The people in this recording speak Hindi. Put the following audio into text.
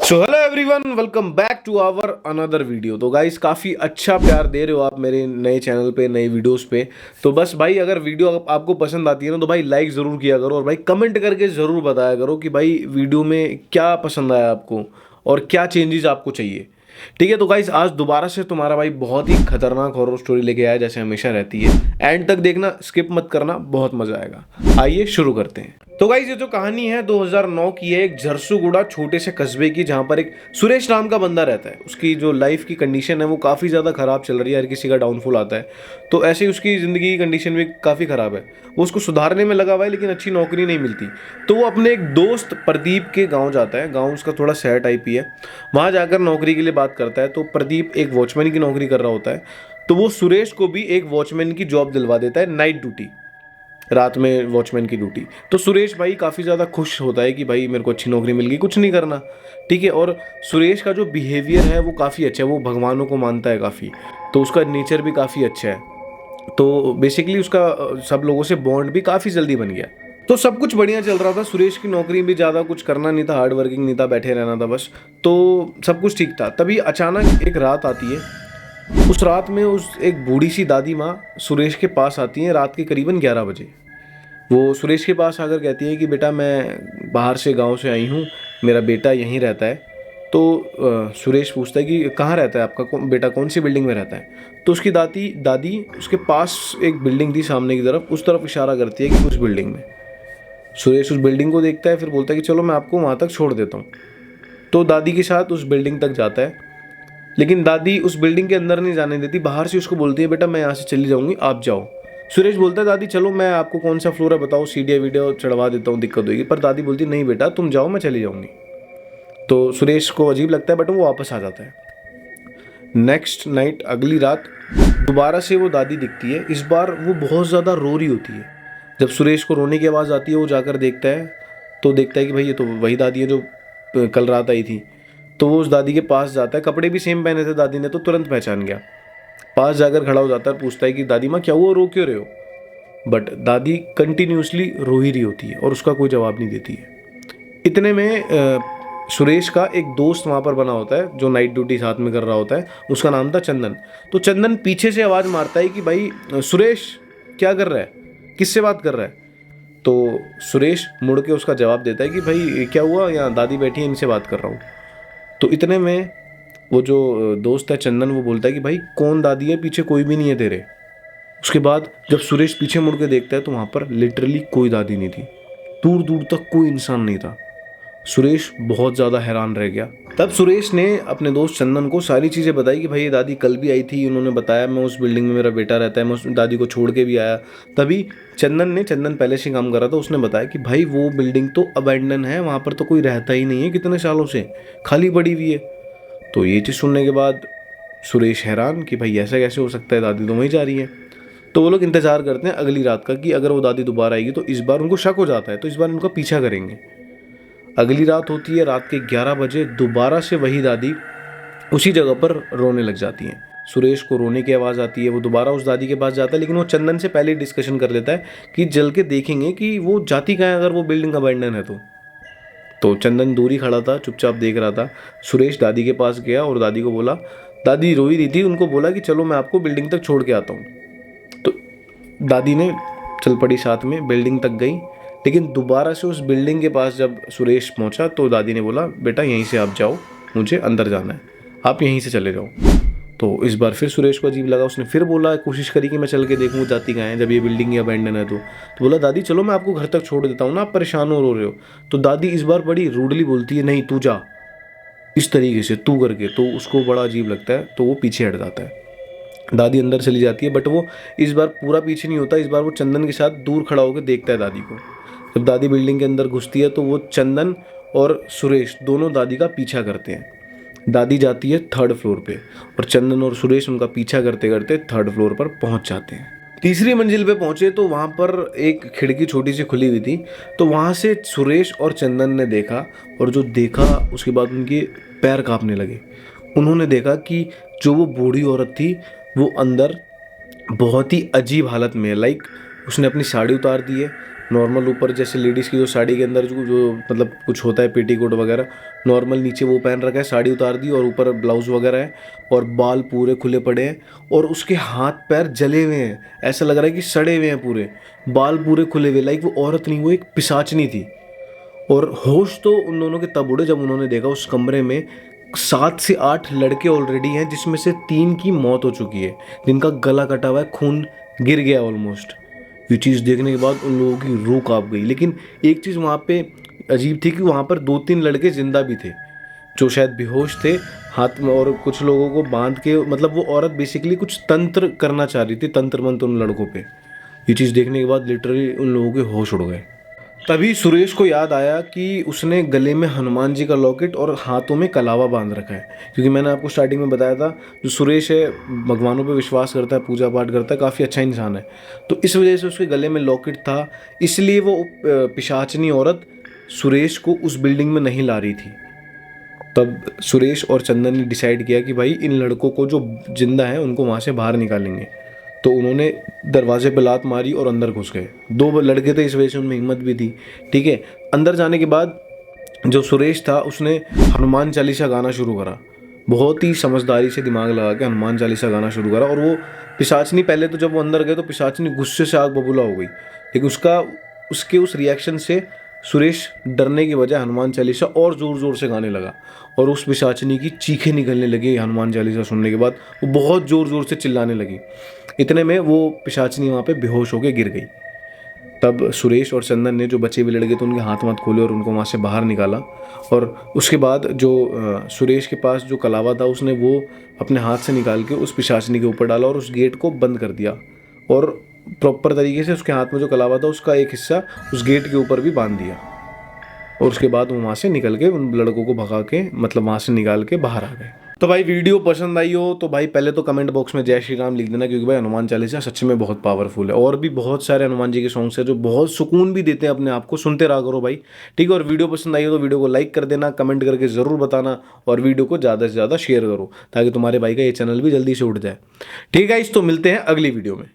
So hello everyone, welcome back to our another video. तो गाइस काफ़ी अच्छा प्यार दे रहे हो आप मेरे नए चैनल पे, नए वीडियोस पे। तो बस भाई अगर वीडियो आपको पसंद आती है ना तो भाई लाइक ज़रूर किया करो, और भाई कमेंट करके ज़रूर बताया करो कि भाई वीडियो में क्या पसंद आया आपको और क्या चेंजेस आपको चाहिए। ठीक है, तो गाइस आज दोबारा से तुम्हारा भाई बहुत ही खतरनाक हॉरर स्टोरी लेके आया, जैसे हमेशा रहती है। एंड तक देखना, स्किप मत करना, बहुत मजा आएगा। आइए शुरू करते हैं। तो गाइस ये जो कहानी है 2009 की है, एक झरसुगुड़ा छोटे से कस्बे की, जहां पर एक सुरेश नाम का बंदा रहता है। उसकी जो लाइफ की कंडीशन है वो काफ़ी ज़्यादा ख़राब चल रही है, हर किसी का डाउनफॉल आता है। तो ऐसे ही उसकी ज़िंदगी की कंडीशन भी काफ़ी ख़राब है। वो उसको सुधारने में लगा हुआ है, लेकिन अच्छी नौकरी नहीं मिलती। तो वो अपने एक दोस्त प्रदीप के गाँव जाता है। गाँव उसका थोड़ा शहर टाइप ही है। वहाँ जाकर नौकरी के लिए बात करता है। तो प्रदीप एक वॉचमैन की नौकरी कर रहा होता है। तो वो सुरेश को भी एक वॉचमैन की जॉब दिलवा देता है, नाइट ड्यूटी, रात में वॉचमैन की ड्यूटी। तो सुरेश भाई काफ़ी ज़्यादा खुश होता है कि भाई मेरे को अच्छी नौकरी मिल गई, कुछ नहीं करना। ठीक है, और सुरेश का जो बिहेवियर है वो काफ़ी अच्छा है, वो भगवानों को मानता है काफ़ी। तो उसका नेचर भी काफ़ी अच्छा है। तो बेसिकली उसका सब लोगों से बॉन्ड भी काफ़ी जल्दी बन गया। तो सब कुछ बढ़िया चल रहा था। सुरेश की नौकरी भी ज़्यादा कुछ करना नहीं था, हार्ड वर्किंग नहीं था, बैठे रहना था बस। तो सब कुछ ठीक था। तभी अचानक एक रात आती है। उस रात में उस एक बूढ़ी सी दादी माँ सुरेश के पास आती हैं, रात के करीबन 11 बजे। वो सुरेश के पास आकर कहती है कि बेटा, मैं बाहर से, गांव से आई हूँ, मेरा बेटा यहीं रहता है। तो सुरेश पूछता है कि कहाँ रहता है आपका बेटा, कौन सी बिल्डिंग में रहता है। तो उसकी दादी दादी उसके पास एक बिल्डिंग थी सामने की तरफ, उस तरफ इशारा करती है कि उस बिल्डिंग में। सुरेश उस बिल्डिंग को देखता है, फिर बोलता है कि चलो मैं आपको वहाँ तक छोड़ देता हूँ। तो दादी के साथ उस बिल्डिंग तक जाता है, लेकिन दादी उस बिल्डिंग के अंदर नहीं जाने देती। बाहर से उसको बोलती है, बेटा मैं यहाँ से चली जाऊँगी, आप जाओ। सुरेश बोलता है, दादी चलो मैं आपको कौन सा फ्लोर है बताओ, सीढ़ियाँ वीडियो चढ़वा देता हूँ, दिक्कत होगी। पर दादी बोलती नहीं बेटा तुम जाओ, मैं चली जाऊँगी। तो सुरेश को अजीब लगता है, बट वो वापस आ जाता है। नेक्स्ट नाइट, अगली रात, दोबारा से वो दादी दिखती है। इस बार वो बहुत ज़्यादा रो रही होती है। जब सुरेश को रोने की आवाज़ आती है, वो जाकर देखता है, तो देखता है कि भाई ये तो वही दादी है जो कल रात आई थी। तो वो उस दादी के पास जाता है, कपड़े भी सेम पहने थे दादी ने, तो तुरंत पहचान गया। पास जाकर खड़ा हो जाता है, पूछता है कि दादी माँ क्या हुआ, रो क्यों रहे हो। बट दादी कंटिन्यूसली रो ही रही होती है और उसका कोई जवाब नहीं देती है। इतने में सुरेश का एक दोस्त वहाँ पर बना होता है, जो नाइट ड्यूटी साथ में कर रहा होता है। उसका नाम था चंदन। तो चंदन पीछे से आवाज़ मारता है कि भाई सुरेश क्या कर रहा है, किससे बात कर रहा है। तो सुरेश मुड़ के उसका जवाब देता है कि भाई क्या हुआ, यहाँ दादी बैठी है, इनसे बात कर रहा हूँ। तो इतने में वो जो दोस्त है चंदन, वो बोलता है कि भाई कौन दादी है, पीछे कोई भी नहीं है तेरे। उसके बाद जब सुरेश पीछे मुड़ के देखता है तो वहाँ पर लिटरली कोई दादी नहीं थी, दूर दूर तक कोई इंसान नहीं था। सुरेश बहुत ज़्यादा हैरान रह गया। तब सुरेश ने अपने दोस्त चंदन को सारी चीज़ें बताई कि भाई ये दादी कल भी आई थी, उन्होंने बताया मैं उस बिल्डिंग में मेरा बेटा रहता है, मैं उस दादी को छोड़ के भी आया। तभी चंदन पहले से काम कर रहा था, उसने बताया कि भाई वो बिल्डिंग तो अबैंडन है, वहाँ पर तो कोई रहता ही नहीं है, कितने सालों से खाली पड़ी हुई है। तो ये चीज़ सुनने के बाद सुरेश हैरान कि भाई ऐसा कैसे हो सकता है, दादी तो वहीं जा रही है। तो वो लोग इंतज़ार करते हैं अगली रात का कि अगर वो दादी दोबारा आएगी। तो इस बार उनको शक हो जाता है, तो इस बार उनका पीछा करेंगे। अगली रात होती है, रात के 11 बजे दोबारा से वही दादी उसी जगह पर रोने लग जाती हैं। सुरेश को रोने की आवाज़ आती है, वो दोबारा उस दादी के पास जाता है, लेकिन वो चंदन से पहले डिस्कशन कर लेता है कि जल के देखेंगे कि वो जाती कहाँ है अगर वो बिल्डिंग अबैंडन है तो चंदन दूर ही खड़ा था, चुपचाप देख रहा था। सुरेश दादी के पास गया और दादी को बोला, दादी रो ही रही थी, उनको बोला कि चलो मैं आपको बिल्डिंग तक छोड़ के आता हूँ। तो दादी ने चल पड़ी, साथ में बिल्डिंग तक गई। लेकिन दोबारा से उस बिल्डिंग के पास जब सुरेश पहुंचा तो दादी ने बोला, बेटा यहीं से आप जाओ, मुझे अंदर जाना है, आप यहीं से चले जाओ। तो इस बार फिर सुरेश को अजीब लगा, उसने फिर बोला, कोशिश करी कि मैं चल के देखूँ जाती कहाँ है जब ये बिल्डिंग ही अबैंडन है। तो बोला, दादी चलो मैं आपको घर तक छोड़ देता हूँ ना, आप परेशान हो रो रहे हो। तो दादी इस बार बड़ी रूडली बोलती है, नहीं तू जा, इस तरीके से तू करके। तो उसको बड़ा अजीब लगता है, तो वो पीछे हट जाता है। दादी अंदर चली जाती है, बट वो इस बार पूरा पीछे नहीं होता। इस बार वो चंदन के साथ दूर खड़ा होकर देखता है दादी को। जब दादी बिल्डिंग के अंदर घुसती है तो वो चंदन और सुरेश दोनों दादी का पीछा करते हैं। दादी जाती है 3rd फ्लोर पे, और चंदन और सुरेश उनका पीछा करते करते 3rd फ्लोर पर पहुंच जाते हैं। तीसरी मंजिल पे पहुंचे तो वहां पर एक खिड़की छोटी सी खुली हुई थी। तो वहां से सुरेश और चंदन ने देखा, और जो देखा उसके बाद उनके पैर कांपने लगे। उन्होंने देखा कि जो वो बूढ़ी औरत थी वो अंदर बहुत ही अजीब हालत में है। लाइक उसने अपनी साड़ी उतार दी है, नॉर्मल ऊपर जैसे लेडीज़ की जो साड़ी के अंदर जो मतलब कुछ होता है पेटीकोट वगैरह, नॉर्मल नीचे वो पहन रखा है, साड़ी उतार दी और ऊपर ब्लाउज वगैरह है और बाल पूरे खुले पड़े हैं और उसके हाथ पैर जले हुए हैं, ऐसा लग रहा है कि सड़े हुए हैं पूरे, बाल पूरे खुले हुए, लाइक वो औरत नहीं, वो एक पिशाचनी थी। और होश तो उन दोनों के तब उड़े जब उन्होंने देखा उस कमरे में 7 से 8 लड़के ऑलरेडी हैं, जिसमें से 3 की मौत हो चुकी है, जिनका गला कटा हुआ है, खून गिर गया ऑलमोस्ट। ये चीज़ देखने के बाद उन लोगों की रूह कांप गई। लेकिन एक चीज़ वहाँ पे अजीब थी कि वहाँ पर 2-3 लड़के जिंदा भी थे जो शायद बेहोश थे हाथ में, और कुछ लोगों को बांध के, मतलब वो औरत बेसिकली कुछ तंत्र करना चाह रही थी, तंत्र मंत्र उन लड़कों पे। ये चीज़ देखने के बाद लिटरली उन लोगों के होश उड़ गए। तभी सुरेश को याद आया कि उसने गले में हनुमान जी का लॉकेट और हाथों में कलावा बांध रखा है, क्योंकि मैंने आपको स्टार्टिंग में बताया था जो सुरेश है भगवानों पे विश्वास करता है, पूजा पाठ करता है, काफ़ी अच्छा इंसान है। तो इस वजह से उसके गले में लॉकेट था, इसलिए वो पिशाचनी औरत सुरेश को उस बिल्डिंग में नहीं ला रही थी। तब सुरेश और चंदन ने डिसाइड किया कि भाई इन लड़कों को जो जिंदा है उनको वहाँ से बाहर निकालेंगे। तो उन्होंने दरवाजे पे लात मारी और अंदर घुस गए। 2 लड़के थे, इस वजह से उनमें हिम्मत भी थी। ठीक है, अंदर जाने के बाद जो सुरेश था उसने हनुमान चालीसा गाना शुरू करा, बहुत ही समझदारी से दिमाग लगा के हनुमान चालीसा गाना शुरू करा। और वो पिशाचनी, पहले तो जब वो अंदर गए तो पिशाचनी गुस्से से आग बबूला हो गई, लेकिन उसके उस रिएक्शन से सुरेश डरने की बजाय हनुमान चालीसा और ज़ोर ज़ोर से गाने लगा, और उस पिशाचनी की चीखें निकलने लगी हनुमान चालीसा सुनने के बाद। वो बहुत ज़ोर ज़ोर से चिल्लाने लगी, इतने में वो पिशाचनी वहाँ पे बेहोश होकर गिर गई। तब सुरेश और चंदन ने जो बचे हुए लड़के थे उनके हाथ वाथ खोले और उनको वहाँ से बाहर निकाला। और उसके बाद जो सुरेश के पास जो कलावा था उसने वो अपने हाथ से निकाल के उस पिशाचनी के ऊपर डाला और उस गेट को बंद कर दिया, और प्रॉपर तरीके से उसके हाथ में जो कलावा था उसका एक हिस्सा उस गेट के ऊपर भी बांध दिया। और उसके बाद वो वहाँ से निकल के उन लड़कों को भगा के, मतलब वहाँ से निकाल के बाहर आ गए। तो भाई वीडियो पसंद आई हो तो भाई पहले तो कमेंट बॉक्स में जय श्री राम लिख देना, क्योंकि भाई हनुमान चालीसा सच में बहुत पावरफुल है। और भी बहुत सारे हनुमान जी के सॉन्ग्स हैं जो बहुत सुकून भी देते हैं अपने आप को, सुनते रहा करो भाई। ठीक है, और वीडियो पसंद आई हो तो वीडियो को लाइक कर देना, कमेंट करके ज़रूर बताना, और वीडियो को ज़्यादा से ज़्यादा शेयर करो ताकि तुम्हारे भाई का ये चैनल भी जल्दी से उठ जाए। ठीक है, इस तो मिलते हैं अगली वीडियो में।